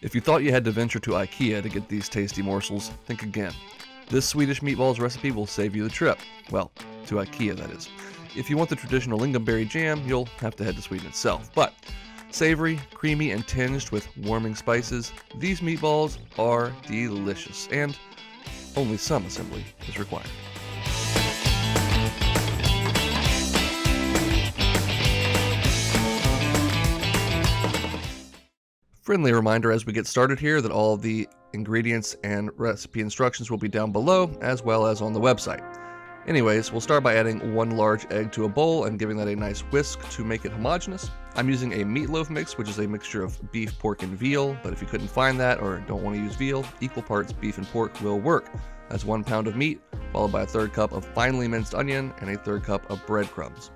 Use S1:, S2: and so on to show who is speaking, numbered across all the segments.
S1: If you thought you had to venture to Ikea to get these tasty morsels, think again. This Swedish meatballs recipe will save you the trip. Well, to Ikea that is. If you want the traditional lingonberry jam, you'll have to head to Sweden itself. But savory, creamy, and tinged with warming spices, these meatballs are delicious, and only some assembly is required. Friendly reminder as we get started here that all of the ingredients and recipe instructions will be down below, as well as on the website. Anyways, we'll start by adding 1 large egg to a bowl and giving that a nice whisk to make it homogenous. I'm using a meatloaf mix, which is a mixture of beef, pork, and veal, but if you couldn't find that or don't want to use veal, equal parts beef and pork will work. That's 1 pound of meat, followed by a 1/3 cup of finely minced onion and a 1/3 cup of breadcrumbs.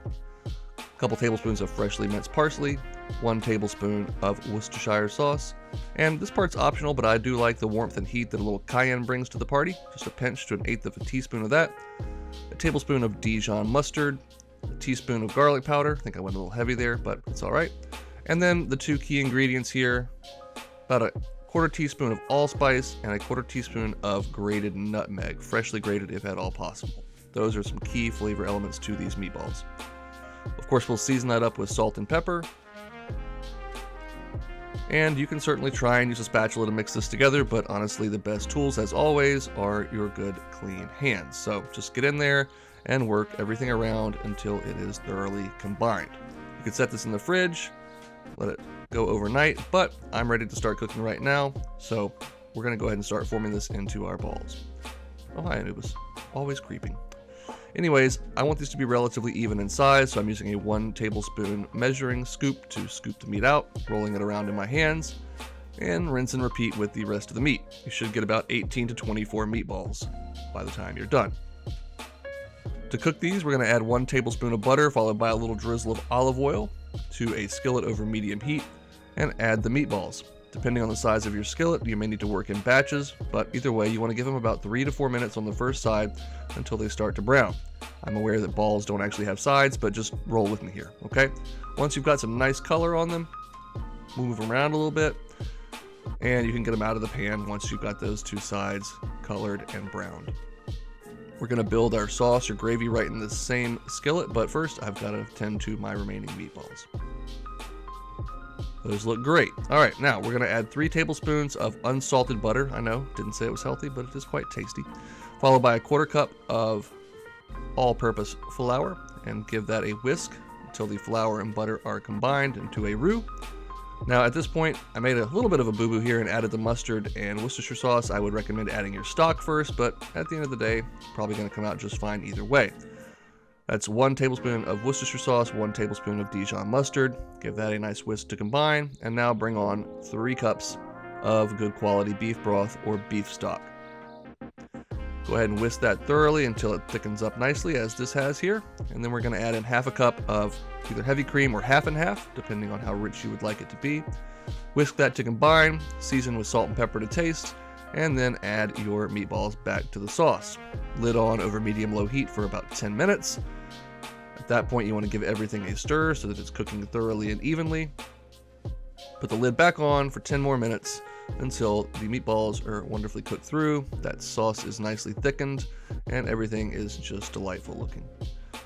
S1: A couple tablespoons of freshly minced parsley, 1 tablespoon of Worcestershire sauce, and this part's optional, but I do like the warmth and heat that a little cayenne brings to the party. Just a pinch to 1/8 of a teaspoon of that, a tablespoon of Dijon mustard, a teaspoon of garlic powder. I think I went a little heavy there, but it's all right. And then the 2 key ingredients here, about a 1/4 teaspoon of allspice and a 1/4 teaspoon of grated nutmeg, freshly grated if at all possible. Those are some key flavor elements to these meatballs. Of course, we'll season that up with salt and pepper. And you can certainly try and use a spatula to mix this together, but honestly, the best tools, as always, are your good, clean hands. So just get in there and work everything around until it is thoroughly combined. You can set this in the fridge, let it go overnight, but I'm ready to start cooking right now. So we're going to go ahead and start forming this into our balls. Oh, hi, Anubis. Always creeping. Anyways, I want these to be relatively even in size, so I'm using a 1 tablespoon measuring scoop to scoop the meat out, rolling it around in my hands, and rinse and repeat with the rest of the meat. You should get about 18 to 24 meatballs by the time you're done. To cook these, we're going to add 1 tablespoon of butter, followed by a little drizzle of olive oil to a skillet over medium heat, and add the meatballs. Depending on the size of your skillet, you may need to work in batches, but either way, you want to give them about 3 to 4 minutes on the first side until they start to brown. I'm aware that balls don't actually have sides, but just roll with me here, okay? Once you've got some nice color on them, move them around a little bit, and you can get them out of the pan once you've got those 2 sides colored and browned. We're going to build our sauce or gravy right in the same skillet, but first I've got to tend to my remaining meatballs. Those look great. All right, now we're going to add 3 tablespoons of unsalted butter. I know, didn't say it was healthy, but it is quite tasty. Followed by a 1/4 cup of all-purpose flour, and give that a whisk until the flour and butter are combined into a roux. Now at this point, I made a little bit of a boo-boo here and added the mustard and Worcestershire sauce. I would recommend adding your stock first, but at the end of the day, it's probably going to come out just fine either way. That's 1 tablespoon of Worcestershire sauce, 1 tablespoon of Dijon mustard. Give that a nice whisk to combine, and now bring on 3 cups of good quality beef broth or beef stock. Go ahead and whisk that thoroughly until it thickens up nicely, as this has here. And then we're going to add in 1/2 cup of either heavy cream or half and half, depending on how rich you would like it to be. Whisk that to combine, season with salt and pepper to taste, and then add your meatballs back to the sauce. Lid on over medium-low heat for about 10 minutes. At that point, you want to give everything a stir so that it's cooking thoroughly and evenly. Put the lid back on for 10 more minutes until the meatballs are wonderfully cooked through, that sauce is nicely thickened, and everything is just delightful looking.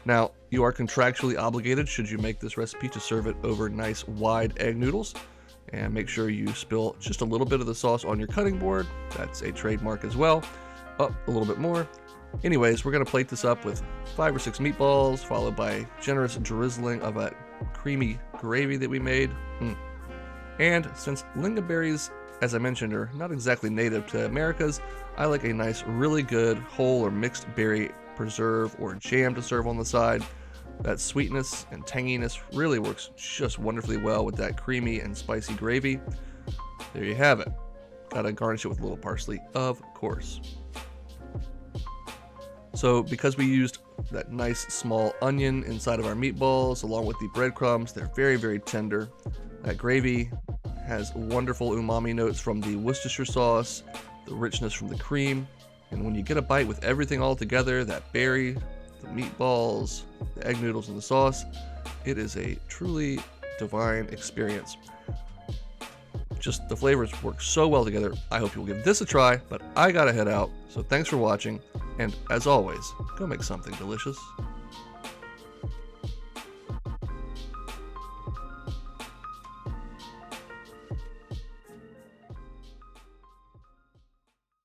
S1: Now, you are contractually obligated, should you make this recipe, to serve it over nice wide egg noodles, and make sure you spill just a little bit of the sauce on your cutting board. That's a trademark as well. Up a little bit more. Anyways, we're going to plate this up with 5 or 6 meatballs, followed by a generous drizzling of a creamy gravy that we made. And since lingonberries, as I mentioned, are not exactly native to Americas, I like a nice, really good whole or mixed berry preserve or jam to serve on the side. That sweetness and tanginess really works just wonderfully well with that creamy and spicy gravy. There you have it. Gotta garnish it with a little parsley, of course. So because we used that nice small onion inside of our meatballs along with the breadcrumbs, they're very, very tender. That gravy has wonderful umami notes from the Worcestershire sauce, the richness from the cream, and when you get a bite with everything all together, that berry, the meatballs, the egg noodles, and the sauce, it is a truly divine experience. just the flavors work so well together. I hope you'll give this a try, but I gotta head out. So thanks for watching, and as always, go make something delicious.